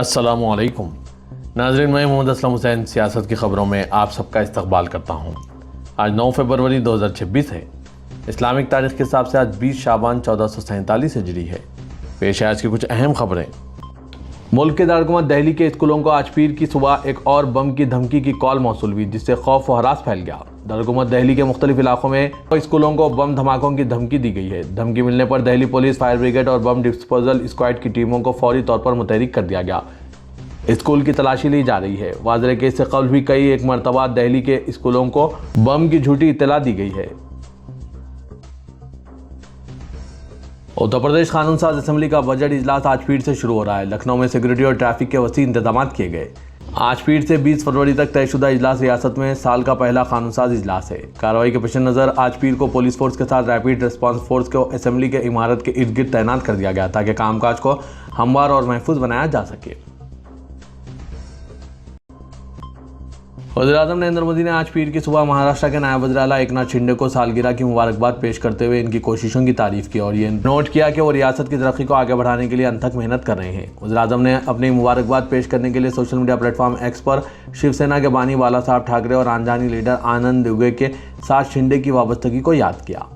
अस्सलामुअलैकुम नाज़रीन, मैं मोहम्मद असलम हुसैन सियासत की ख़बरों में आप सबका इस्तकबाल करता हूँ। आज 9 फरवरी 2026 है। इस्लामिक तारीख के हिसाब से आज 20 शाबान 1447 हिजरी है। पेश है आज की कुछ अहम खबरें। मुल्क के दारकूमत दिल्ली के स्कूलों को आज पीर की सुबह एक और बम की धमकी की कॉल मौसूल हुई, जिससे खौफ व हरास फैल गया। दारकूमत दिल्ली के मुख्तलिफ इलाकों में स्कूलों को बम धमाकों की धमकी दी गई है। धमकी मिलने पर दिल्ली पुलिस, फायर ब्रिगेड और बम डिस्पोजल स्क्वाड की टीमों को फौरी तौर पर मुतहरिक कर दिया गया। स्कूल की तलाशी ली जा रही है। वाज़ेह के इससे कबल भी कई एक मरतबा दिल्ली के स्कूलों को बम की झूठी इत्तला दी गई है। उत्तर प्रदेश कानून साज असेंबली का बजट इजलास आज पीर से शुरू हो रहा है। लखनऊ में सिक्योरिटी और ट्रैफिक के वसी इंतजाम किए गए। आज पीर से 20 फरवरी तक तयशुदा इजलास रियासत में साल का पहला कानून साज इजलास है। कार्रवाई के पेश नज़र आज पीर को पुलिस फोर्स के साथ रैपिड रिस्पांस फोर्स को असेंबली के इमारत के इर्द गिर्द तैनात कर दिया गया, ताकि कामकाज को हमवार और महफूज बनाया जा सके। वज़ीर-ए-आज़म नरेंद्र मोदी ने आज पीर की सुबह महाराष्ट्र के नायब वज़ीर आला एकनाथ शिंदे को सालगिरह की मुबारकबाद पेश करते हुए इनकी कोशिशों की तारीफ की और ये नोट किया कि वो रियासत की तरक्की को आगे बढ़ाने के लिए अनथक मेहनत कर रहे हैं। वज़ीर-ए-आज़म ने अपनी मुबारकबाद पेश करने के लिए सोशल मीडिया प्लेटफॉर्म एक्स पर शिवसेना के बानी बाला साहब ठाकरे और आंजानी लीडर आनंद दुबे के साथ शिंदे की वाबस्तगी को याद किया।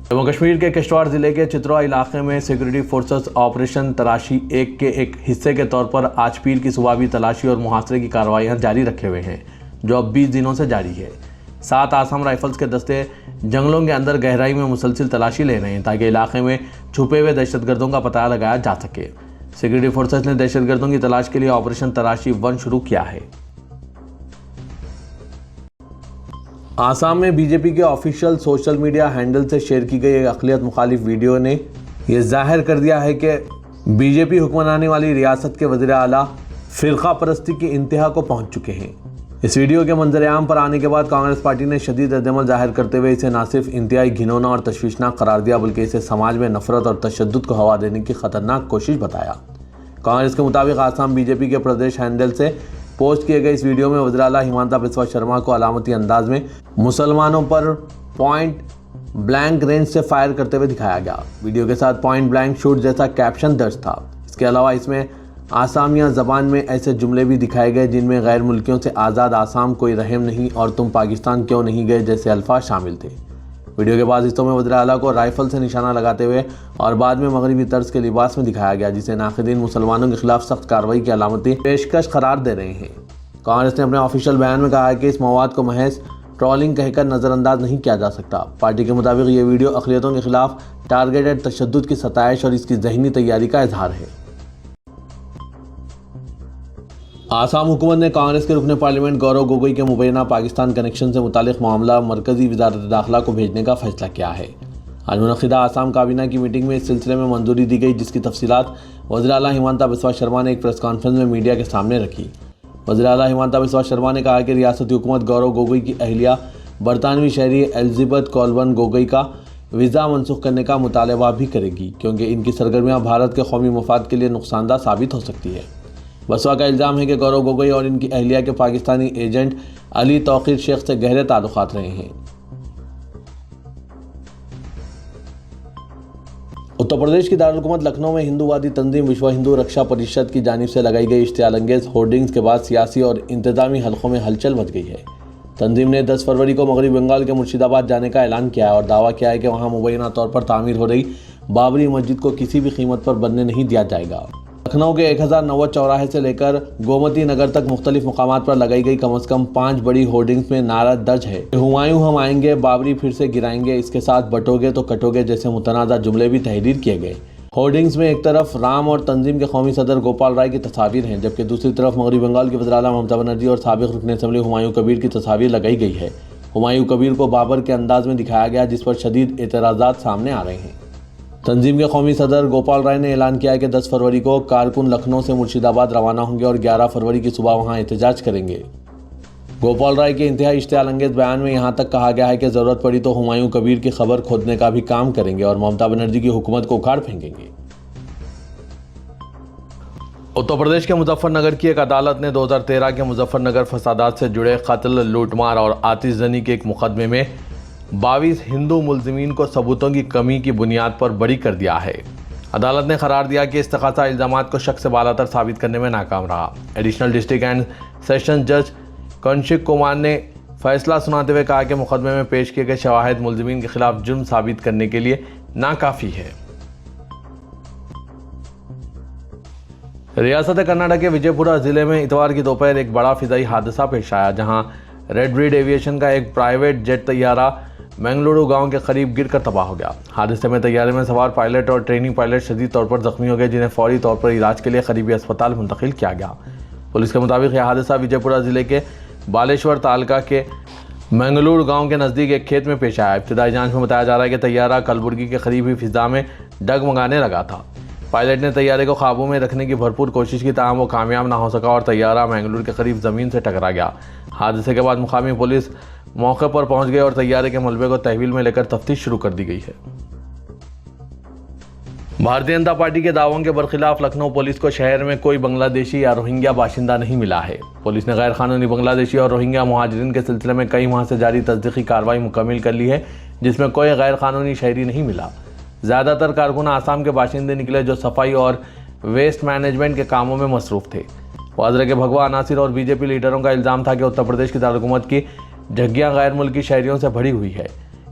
जम्मू कश्मीर के किश्तवाड़ जिले के चित्रा इलाके में सिक्योरिटी फोर्सेस ऑपरेशन तलाशी एक के एक हिस्से के तौर पर आज पीर की सुबह भी तलाशी और मुहासरे की कार्रवाइयां जारी रखे हुए हैं, जो अब 20 दिनों से जारी है। 7 आसाम राइफल्स के दस्ते जंगलों के अंदर गहराई में मुसलसिल तलाशी ले रहे हैं, ताकि इलाके में छुपे हुए दहशतगर्दों का पता लगाया जा सके। सिक्योरिटी फोर्सेस ने दहशतगर्दों की तलाश के लिए ऑपरेशन तलाशी 1 शुरू किया है। आसाम में बीजेपी के ऑफिशियल सोशल मीडिया हैंडल से शेयर की गई एक अक़लियत मुखालिफ वीडियो ने यह जाहिर कर दिया है कि बीजेपी हुक्मरानी वाली रियासत के वज़ीर आला फ़िरक़ा परस्ती की इंतहा को पहुंच चुके हैं। इस वीडियो के मंजर-ए-आम पर आने के बाद कांग्रेस पार्टी ने शदीद रद्द-ए-अमल जाहिर करते हुए इसे न सिर्फ इंतहाई घिनौना और तशवीशनाक करार दिया, बल्कि इसे समाज में नफरत और तशद्दुद को हवा देने की खतरनाक कोशिश बताया। कांग्रेस के मुताबिक आसाम बीजेपी के प्रदेश हैंडल से पोस्ट किए गए इस वीडियो में वज़ीर आला हिमंता बिस्वा शर्मा को अलामती अंदाज में मुसलमानों पर पॉइंट ब्लैंक रेंज से फायर करते हुए दिखाया गया। वीडियो के साथ पॉइंट ब्लैंक शूट जैसा कैप्शन दर्ज था। इसके अलावा इसमें आसामिया ज़बान में ऐसे जुमले भी दिखाए गए जिनमें गैर मुल्कियों से आज़ाद आसाम कोई रहम नहीं और तुम पाकिस्तान क्यों नहीं गए जैसे अल्फाज शामिल थे। वीडियो के बाद हिस्सों में वज़ीर आला को राइफल से निशाना लगाते हुए और बाद में मगरबी तर्ज के लिबास में दिखाया गया, जिसे नाक़िदीन मुसलमानों के खिलाफ सख्त कार्रवाई की अलामती पेशकश करार दे रहे हैं। कांग्रेस ने अपने ऑफिशियल बयान में कहा है कि इस मवाद को महज ट्रोलिंग कहकर नज़रअंदाज नहीं किया जा सकता। पार्टी के मुताबिक ये वीडियो अक़लियतों के खिलाफ टारगेटेड तशद्दुद की सताइश और इसकी ज़हनी तैयारी का इजहार है। आसाम हुकूमत ने कांग्रेस के रुकने पार्लियामेंट गौरव गोगोई के मुबैना पाकिस्तान कनेक्शन से मुतालिक मामला मरकज़ी वज़ारत दाखिला को भेजने का फैसला किया है। आज मुनक़िदा आसाम काबीना की मीटिंग में इस सिलसिले में मंजूरी दी गई, जिसकी तफसीलात वज़ीर आला हिमंता बिस्वा शर्मा ने एक प्रेस कॉन्फ्रेंस में मीडिया के सामने रखी। वज़ीर आला हिमंता बिस्वा शर्मा ने कहा कि रियासती हुकूमत गौरव गोगोई की अहलिया बरतानवी शहरी एलिज़ाबेथ कोलबर्न गोगोई का वीज़ा मनसूख करने का मुतालबा भी करेगी, क्योंकि इनकी सरगर्मियाँ भारत के कौमी मफाद के लिए नुकसानदा साबित हो सकती है। बसवा का इल्ज़ाम है कि गौरव गोगोई और इनकी अहलिया के पाकिस्तानी एजेंट अली तौक़ीर शेख से गहरे ताल्लुकात रहे हैं। उत्तर प्रदेश की दारुल-हुकूमत लखनऊ में हिंदूवादी तंजीम विश्व हिंदू रक्षा परिषद की जानिब से लगाई गई इश्तियाल-अंगेज़ होर्डिंग्स के बाद सियासी और इंतज़ामी हलकों में हलचल मच गई है। तंजीम ने 10 फरवरी को मगरबी बंगाल के मुर्शिदाबाद जाने का ऐलान किया है और दावा किया है कि वहाँ मुबैना तौर पर तामीर हो रही बाबरी मस्जिद को किसी भी कीमत पर बनने नहीं दिया जाएगा। लखनऊ के 1090 चौराहे से लेकर गोमती नगर तक मुख्तलिफ मकामात पर लगाई गई कम से कम 5 बड़ी होर्डिंग्स में नारा दर्ज है, हुमायूं हम आएंगे, बाबरी फिर से गिराएंगे, इसके साथ बटोगे तो कटोगे जैसे मुतनाज़ा जुमले भी तहरीर किए गए। होर्डिंग्स में एक तरफ राम और तंजीम के कौमी सदर गोपाल राय की तस्वीर हैं, जबकि दूसरी तरफ मगरबी बंगाल के वज़ीर आला ममता बनर्जी और साबिक़ रुकन असेंबली हुमायूं कबीर की तस्वीर लगाई गई है। हुमायूं कबीर को बाबर के अंदाज में दिखाया गया, जिस पर शदीद एतराज़ात सामने आ रहे हैं। तंजीम के कौमी सदर गोपाल राय ने ऐलान किया है कि 10 फरवरी को कारकुन लखनऊ से मुर्शिदाबाद रवाना होंगे और 11 फरवरी की सुबह वहां एहतजाज करेंगे। गोपाल राय के इंतहाई इश्तियाल-अंगेज़ बयान में यहाँ तक कहा गया है कि ज़रूरत पड़ी तो हुमायूं कबीर की खबर खोदने का भी काम करेंगे और ममता बनर्जी की हुकूमत को उखाड़ फेंकेंगे। उत्तर प्रदेश के मुजफ्फरनगर की एक अदालत ने 2013 के मुजफ्फरनगर फसादात से जुड़े कत्ल, लूटमार और आतिशजनी के एक मुकदमे में 22 हिंदू मुल्ज़िमीन को सबूतों की कमी की बुनियाद पर बरी कर दिया है। अदालत ने करार दिया कि इस्तग़ासा इल्ज़ामात को शक से बालातर साबित करने में नाकाम रहा। एडिशनल डिस्ट्रिक्ट एंड सेशन जज कौशिक कुमार ने फैसला सुनाते हुए कहा कि मुकदमे में पेश किए गए शवाहिद मुल्ज़िमीन के खिलाफ जुर्म साबित करने के लिए नाकाफ़ी है। रियासत कर्नाटक के विजयपुरा जिले में इतवार की दोपहर एक बड़ा फिजाई हादसा पेश आया, जहां रेड ब्रीड एविएशन का एक प्राइवेट जेट तैयारा मंगलुरु गांव के करीब गिरकर तबाह हो गया। हादसे में तैयारे में सवार पायलट और ट्रेनिंग पायलट शदीद तौर पर जख्मी हो गए, जिन्हें फौरी तौर पर इलाज के लिए करीबी अस्पताल मुंतकिल किया गया। पुलिस के मुताबिक यह हादसा विजयपुरा जिले के बालेश्वर तालका के मंगलुरु गांव के नज़दीक एक खेत में पेश आया। इब्तिदाई जांच में बताया जा रहा है कि तैयारा कलबुर्गी के करीब ही फिजा में डगमगाने लगा था। पायलट ने तैयारे को काबू में रखने की भरपूर कोशिश की, ताहम वो कामयाब ना हो सका और तैयारा मंगलुरु के करीब ज़मीन से टकरा गया। हादसे के बाद मुकामी पुलिस मौके पर पहुंच गई और तैयारे के मलबे को तहवील में लेकर तफ्तीश शुरू कर दी गई है। भारतीय जनता पार्टी के दावों के बरखिलाफ लखनऊ पुलिस को शहर में कोई बांग्लादेशी या रोहिंग्या बाशिंदा नहीं मिला है। पुलिस ने गैर कानूनी बांग्लादेशी और रोहिंग्या मुहाजिरीन के सिलसिले में कई माह से जारी तस्दीकी कार्रवाई मुकम्मल कर ली है, जिसमें कोई गैर कानूनी शहरी नहीं मिला। ज़्यादातर कारकुन आसाम के बाशिंदे निकले जो सफाई और वेस्ट मैनेजमेंट के कामों में मसरूफ़ थे। वाजरा के भगवा अनासिर और बीजेपी लीडरों का इल्ज़ाम था कि उत्तर प्रदेश की दारकूमत की झग्गियाँ गैर मुल्की शहरियों से भरी हुई है।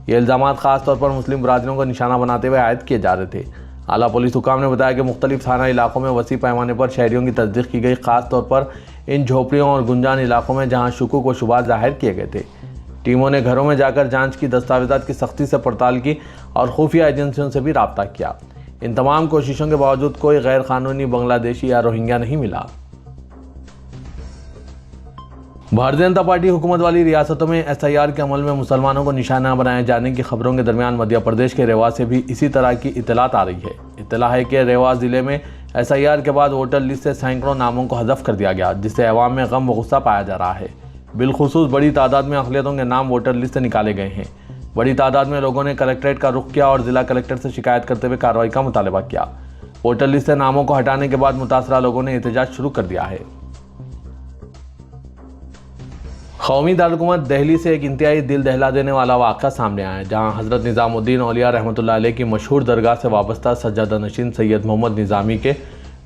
ये इल्ज़ाम खास तौर पर मुस्लिम बरादरियों को निशाना बनाते हुए आयद किए जा रहे थे। आला पुलिस हुकाम ने बताया कि मुख्तलिफ थाना इलाकों में वसी पैमाने पर शहरियों की तस्दीक की गई, खास तौर पर इन झोपड़ियों और गुंजान इलाकों में जहाँ शुकूक व शुबात जाहिर किए गए थे। टीमों ने घरों में जाकर जांच की, दस्तावेज़ात की सख्ती से पड़ताल की और खुफिया एजेंसियों से भी रब्ता किया। इन तमाम कोशिशों के बावजूद कोई गैर कानूनी बांग्लादेशी या रोहिंग्या नहीं मिला। भारतीय जनता पार्टी हुकूमत वाली रियासतों में SIR के अमल में मुसलमानों को निशाना बनाए जाने की खबरों के दरमियान मध्य प्रदेश के रेवा से भी इसी तरह की इतलात आ रही है। इतला है कि रेवा ज़िले में SIR के बाद वोटर लिस्ट से सैकड़ों नामों को हज़फ कर दिया गया, जिससे अवाम में गम व गुस्सा पाया जा रहा है। बिलखुसूस बड़ी तादाद में अक़लियतों के नाम वोटर लिस्ट से निकाले गए हैं। बड़ी तादाद में लोगों ने कलेक्ट्रेट का रुख किया और ज़िला कलेक्टर से शिकायत करते हुए कार्रवाई का मुतालबा किया। वोटर लिस्ट से नामों को हटाने के बाद मुतासरा लोगों ने एहतजाज शुरू कर दिया है। कौमी दारकूमत दिल्ली से एक इंतहाई दिल दहला देने वाला वाक़या सामने आया है, जहां हज़रत निज़ामुद्दीन औलिया रहमतुल्लाह अलैह की मशहूर दरगाह से वाबस्ता सज्जादा नशीन सैयद मोहम्मद निज़ामी के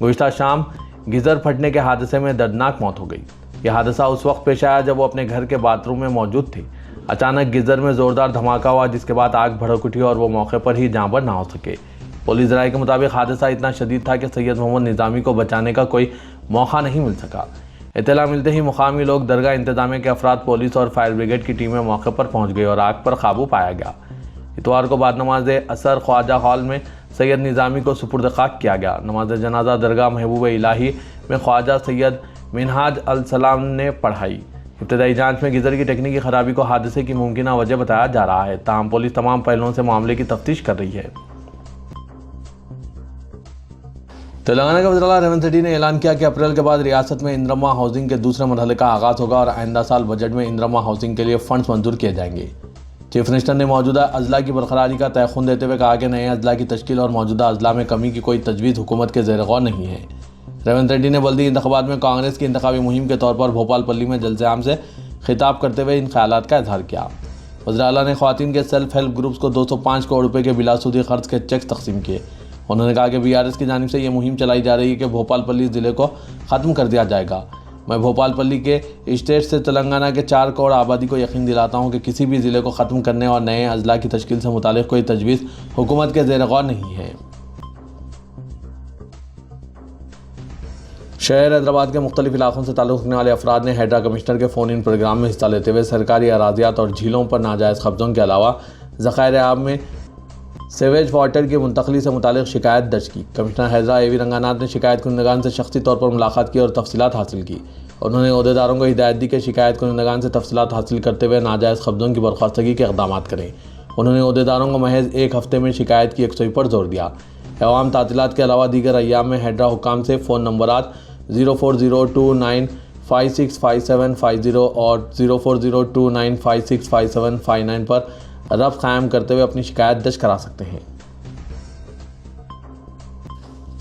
गुज़िश्ता शाम गीज़र फटने के हादसे में दर्दनाक मौत हो गई। यह हादसा उस वक्त पेश आया जब वो अपने घर के बाथरूम में मौजूद थे। अचानक गीज़र में ज़ोरदार धमाका हुआ, जिसके बाद आग भड़क उठी और वो मौके पर ही जाँबर ना हो सके। पुलिस राय के मुताबिक हादसा इतना शदीद था कि सैयद मोहम्मद निज़ामी को बचाने का कोई मौका नहीं मिल सका। इत्तला मिलते ही मुकामी लोग, दरगाह इंतजामिया के अफराद, पुलिस और फायर ब्रिगेड की टीमें मौके पर पहुंच गई और आग पर काबू पाया गया। इतवार को बाद नमाज असर ख्वाजा हॉल में सैयद निज़ामी को सुपुर्द खाक किया गया। नमाज जनाजा दरगाह महबूब इलाही में ख्वाजा सैयद मिनहाज अल सलाम ने पढ़ाई। इब्तदाई जांच में गीज़र की टेक्निकी खराबी को हादसे की मुमकिना वजह बताया जा रहा है, ताहम पुलिस तमाम पहलुओं से मामले की तफ्तीश कर रही है। तेलंगाना के वज़ीर रेवंत रेड्डी ने ऐलान किया कि अप्रैल के बाद रियासत में इंदिरम्मा हाउसिंग के दूसरे मरहले का आगाज़ होगा और आइंदा साल बजट में इंदिरम्मा हाउसिंग के लिए फंड्स मंजूर किए जाएंगे। चीफ मिनिस्टर ने मौजूदा अजला की बरकरारी का तयख़ुन देते हुए कहा कि नए अजला की तश्कील और मौजूदा अजला में कमी की कोई तजवीज़ हुकूमत के ज़ेर गौर नहीं है। रेवंत रेड्डी ने बल्दी इंतखाबात में कांग्रेस की इंतखाबी मुहिम के तौर पर भोपालपल्ली में जलसे आम से खिताब करते हुए इन ख्यालात का इजहार किया। वज़ीर आला ने ख़वातीन के सेल्फ हेल्प ग्रुप्स को 205 करोड़ रुपये के बिलासूदी खर्च के चेक तकसीम किए। उन्होंने कहा कि BRS की जानिब से ये मुहिम चलाई जा रही है कि भोपालपल्ली ज़िले को ख़त्म कर दिया जाएगा। मैं भोपालपल्ली के स्टेट से तेलंगाना के 4 करोड़ आबादी को यकीन दिलाता हूँ कि किसी भी ज़िले को ख़त्म करने और नए अजला की तश्कील से मुतालिक कोई तजवीज़ हुकूमत के ज़ेर गौर नहीं है। शहर हैदराबाद के मुख्तलिफ इलाकों से ताल्लुक़ रखने वाले अफराद ने हैड्रा कमिश्नर के फ़ोन इन प्रोग्राम में हिस्सा लेते हुए सरकारी अराज़ियात और झीलों पर नाजायज़ कब्ज़ों के अलावा ज़ख़ायर आब में सीवेज वाटर की मुंतकली से मुतालिक शिकायत दर्ज की। कमिश्नर हैदरा AV रंगानाथ ने शिकायत कुनंदगान से शख्सी तौर पर मुलाकात की और तफसीलात हासिल की। उन्होंने अहदेदारों को हिदायत दी कि शिकायत कुनंदगान से तफसीलात हासिल करते हुए नाजायज़ कब्ज़ों की बर्खास्तगी के इक़दाम करें। उन्होंने अहदेदारों को महज 1 हफ़्ते में शिकायत की यकसुई पर जोर दिया। अवाम तातीलात के अलावा दीगर अय्याम में हैड्रा हुकाम से फ़ोन नंबरात 040295657550 और 040295657559 पर रब्त कायम करते हुए अपनी शिकायत दर्ज करा सकते हैं।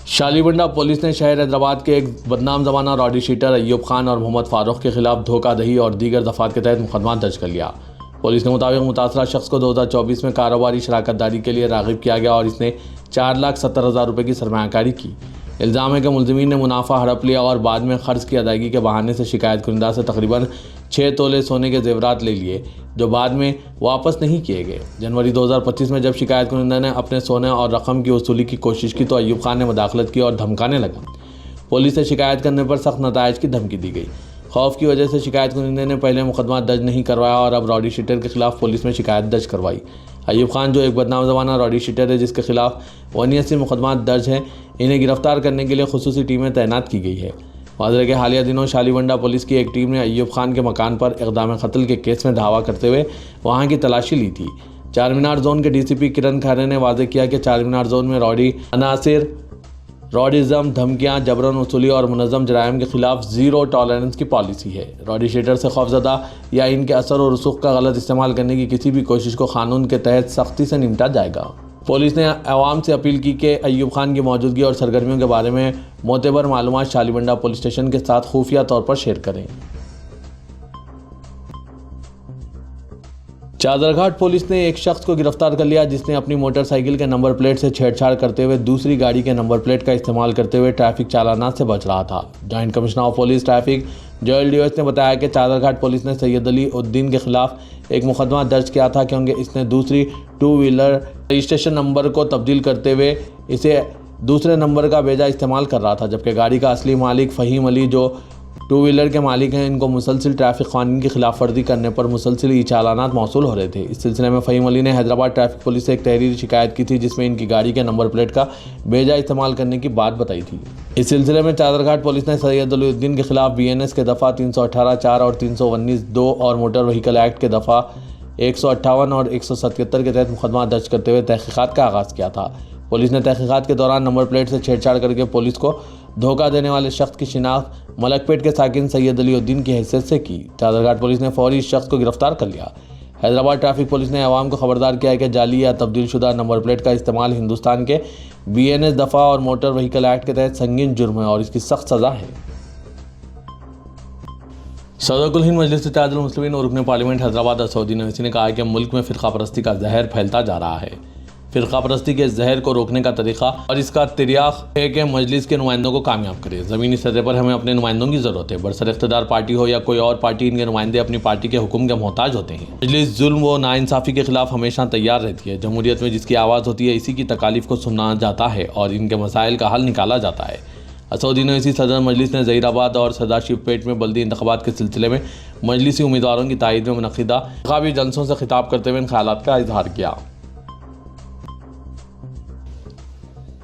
शालीबंडा पुलिस ने शहर हैदराबाद के एक बदनाम ज़माना रॉडी शीटर अय्यूब खान और मोहम्मद फारूक के खिलाफ धोखाधड़ी और दीगर दफ़ात के तहत मुकदमा दर्ज कर लिया। पुलिस के मुताबिक मुतासरा शख्स को 2024 में कारोबारी शराकत दारी के लिए राग़िब किया गया और इसने 4,70,000 रुपये की सरमायाकारी की। इल्ज़ाम है कि मुलज़िमीन ने मुनाफा हड़प लिया और बाद में ख़र्च की अदायगी के बहाने से शिकायत कुनिंदा से तकरीबन 6 तोले सोने के जेवरात ले लिए, जो बाद में वापस नहीं किए गए। जनवरी 2025 में जब शिकायत कुनिंदा ने अपने सोने और रकम की वसूली की कोशिश की तो अय्यूब खान ने मुदाखलत की और धमकाने लगा। पुलिस से शिकायत करने पर सख्त नताइज की धमकी दी गई। खौफ की वजह से शिकायत कुनिंदे ने पहले मुकदमा दर्ज नहीं करवाया और अब रॉडी शीटर के खिलाफ पुलिस में शिकायत दर्ज करवाई। अय्यूब खान जो एक बदनाम ज़माना रॉडी शीटर है जिसके खिलाफ 79 मुकदमा दर्ज हैं, इन्हें गिरफ्तार करने के लिए खुसूसी टीमें तैनात की गई है। वाज़ेह के हालिया दिनों शालीवंडा पुलिस की एक टीम ने अय्यूब खान के मकान पर इक़दाम कत्ल के केस में धावा करते हुए वहाँ की तलाशी ली थी। चारमीनार जोन के DCP किरण खैरे ने वाज़ेह किया कि चारमीनार जोन में रॉडी अनासिर, रॉडिज़म, धमकियाँ, जबरन वसूली और मुनज़्ज़म जराइम के खिलाफ ज़ीरो टॉलरेंस की पॉलिसी है। रॉडी शीटर से खौफज़दा या इनके असर और रसूख का गलत इस्तेमाल करने की किसी भी कोशिश को कानून के तहत सख्ती से निपटा जाएगा। पुलिस ने अवाम से अपील की कि अय्यूब खान की मौजूदगी और सरगर्मियों के बारे में मोतबर मालूमात शालीवंडा पुलिस स्टेशन के साथ खुफिया तौर पर शेयर करें। चादरघाट पुलिस ने एक शख्स को गिरफ्तार कर लिया जिसने अपनी मोटरसाइकिल के नंबर प्लेट से छेड़छाड़ करते हुए दूसरी गाड़ी के नंबर प्लेट का इस्तेमाल करते हुए ट्रैफिक चालानात से बच रहा था। Joint commissioner of police traffic Joel Dios ने बताया कि चादरघाट पुलिस ने सैयद अली उद्दीन के खिलाफ एक मुकदमा दर्ज किया था क्योंकि इसने दूसरी 2 व्हीलर रजिस्ट्रेशन नंबर को तब्दील करते हुए इसे दूसरे नंबर का बेजा इस्तेमाल कर रहा था, जबकि गाड़ी का असली मालिक फ़हीम अली जो 2 व्हीलर के मालिक हैं, इनको मुसलसिल ट्रैफिक कानून की खिलाफ वर्जी करने पर मुसलसिल ई चालानात मौसूल हो रहे थे। इस सिलसिले में फ़हीम अली ने हैदराबाद ट्रैफिक पुलिस से एक तहरीरी शिकायत की थी जिसमें इनकी गाड़ी के नंबर प्लेट का बेजा इस्तेमाल करने की बात बताई थी। इस सिलसिले में चादरघाट पुलिस ने सैयद अली उद्दीन के खिलाफ BNS के दफ़ा 318(4) और 319(2) और मोटर व्हीकल एक्ट के दफ़ा 158 और 177 के तहत मुकदमा दर्ज करते हुए तहकीकात का आगाज़ किया था। पुलिस ने तहकीकात के दौरान नंबर प्लेट से छेड़छाड़ करके पुलिस को धोखा देने वाले शख्स की शिनाख्त मलकपेट के साकिन सैयद अली उद्दीन की हैसियत से की। चादरघाट पुलिस ने फौरी इस शख्स को गिरफ्तार कर लिया। हैदराबाद ट्रैफिक पुलिस ने आवाम को खबरदार किया है कि जाली या तब्दील शुदा नंबर प्लेट का इस्तेमाल हिंदुस्तान के BNS दफ़ा और मोटर व्हीकल एक्ट के तहत संगीन जुर्म है और इसकी सख्त सज़ा है। सदर कुल हिंद मजलिस इत्तेहादुल मुस्लिमीन और रुकन पार्लियामेंट हैदराबाद असदुद्दीन ओवैसी ने कहा है कि मुल्क में फ़िरका परस्ती का जहर फैलता जा रहा है। फ़िरका परस्ती के जहर को रोकने का तरीक़ा और इसका तिर्याक है कि मजलिस के नुमाइंदों को कामयाब करे। ज़मीनी सतह पर हमें अपने नुमाइंदों की ज़रूरत है। बरसर इख्तिदार पार्टी हो या कोई और पार्टी, इनके नुमाइंदे अपनी पार्टी के हुक्म के मोहताज होते हैं। मजलिस जुल्म व नाइंसाफ़ी के खिलाफ हमेशा तैयार रहती है। जमहूरियत में जिसकी आवाज़ होती है इसी की तकालीफ को सुना जाता है और इनके मसाइल का हल निकाला जाता है। असदुद्दीन ओवैसी सदर मजलिस ने ज़हीराबाद और सदाशिवपेट में बल्दी इंतखाबात के सिलसिले में मजलिसी उम्मीदवारों की तायद में मुनक़िदा इंतखाबी जलसों से खिताब करते हुए इन ख़यालात का इजहार किया।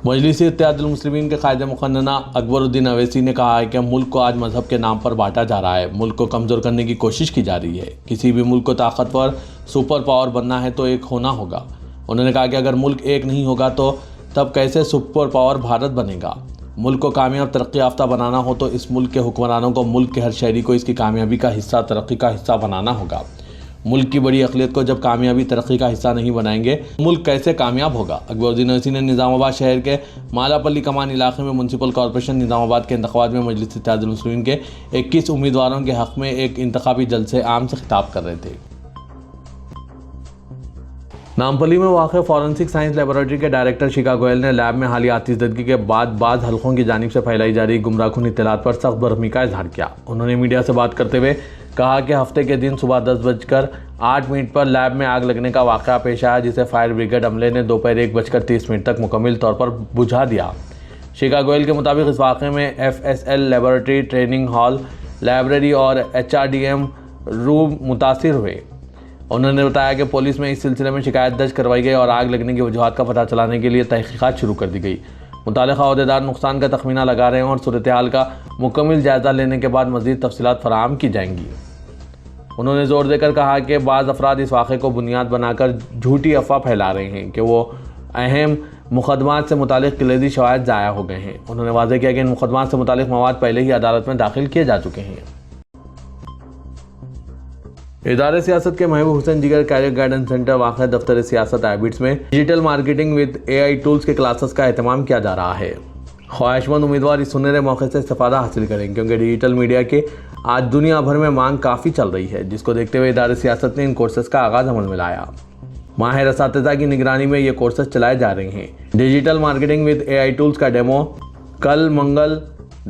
मजलिसी इत्तेहादुल मुस्लिमीन के कायदे मुक़न्नना अकबरुद्दीन ओवैसी ने कहा है कि मुल्क को आज मजहब के नाम पर बांटा जा रहा है। मुल्क को कमज़ोर करने की कोशिश की जा रही है। किसी भी मुल्क को ताकतवर सुपर पावर बनना है तो एक होना होगा। उन्होंने कहा कि अगर मुल्क एक नहीं होगा तो तब कैसे सुपर पावर भारत बनेगा। मुल्क को कामयाब तरक्की याफ्ता बनाना हो तो इस मुल्क के हुक्मरानों को मुल्क के हर शहरी को इसकी कामयाबी का हिस्सा, तरक्की का हिस्सा बनाना होगा। मुल्क की बड़ी अक़लियत को जब कामयाबी तरक्की का हिस्सा नहीं बनाएंगे मुल्क कैसे कामयाब होगा। अकबरुद्दीन ओवैसी ने निज़ामाबाद शहर के मालापल्ली कमान इलाके में म्यूनसिपल कॉरपोरेशन निज़ामाबाद के इंतखाबात में मजलिस इत्तेहादुल मुस्लिमीन के 21 उम्मीदवारों के हक़ में एक इंतखाबी जलसे आम से खिताब कर रहे थे। नामपल्ली में वाक़ फॉरेंसिक साइंस लेबोरेटरी के डायरेक्टर शिखा गोयल ने लैब में हालिया आतिशदगी के बाद बाज़ हल्कों की जानिब से फैलाई जा रही गुमराहकुन इत्तलात पर सख्त बरहमी का इजहार किया। उन्होंने मीडिया से बात करते हुए कहा कि हफ्ते के दिन सुबह 10:08 पर लैब में आग लगने का वाक़या पेश आया जिसे फायर ब्रिगेड अमले ने दोपहर 1:30 तक मुकम्मल तौर पर बुझा दिया। शिखा गोयल के मुताबिक इस वाक़े में FSL laboratory, training hall, library और HRDM रूम मुतासिर हुए। उन्होंने बताया कि पुलिस में इस सिलसिले में शिकायत दर्ज करवाई गई और आग लगने की वजूहात का पता चलाने के लिए तहकीकात शुरू कर दी गई। मुतालिका अहदेदार नुकसान का तखमीना लगा रहे हैं और सूरत हाल का मुकम्मल जायज़ा लेने के बाद मज़ीद तफसीलात फराहम की जाएंगी। उन्होंने ज़ोर देकर कहा कि बाज़ अफराद इस वाक़े को बुनियाद बनाकर झूठी अफवाह फैला रहे हैं कि वो अहम मुकदमात से मुतालिक कलीदी शवाहिद ज़ाया हो गए हैं। उन्होंने वाज़ेह किया कि इन मुकदमात से मुतालिक मवाद पहले ही अदालत में दाखिल किए जा चुके हैं। इदारे सियासत के महबूब हुसैन जिगर कैरियर गाइडेंस सेंटर वाक़ दफ्तर सियासत हैबिट्स में digital marketing with AI tools के क्लासेस का एहतमाम किया जा रहा है। ख्वाहिशमंद उम्मीदवार इस सुनहरे मौके से इस्तेफ़ादा हासिल करें क्योंकि डिजिटल मीडिया के आज दुनिया भर में मांग काफ़ी चल रही है, जिसको देखते हुए इदारे सियासत ने इन कोर्सेज़ का आगाज़ अमल में लाया। माहिर असातिज़ा की निगरानी में ये कोर्सेज चलाए जा रहे हैं। Digital marketing with AI tools का डेमो कल मंगल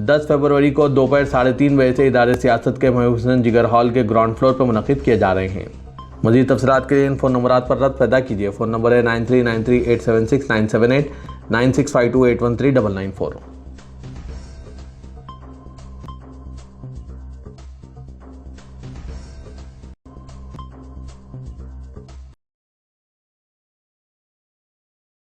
10 फरवरी को दोपहर 3:30 बजे से इदारे सियासत के महबूब हुसैन जिगर हॉल के ग्राउंड फ्लोर पर मुनक़िद किए जा रहे हैं। मज़ीद तफसीलात के लिए इन फ़ोन नंबरात पर रब्त पैदा कीजिए। फ़ोन नंबर है 9393876978 9652813994।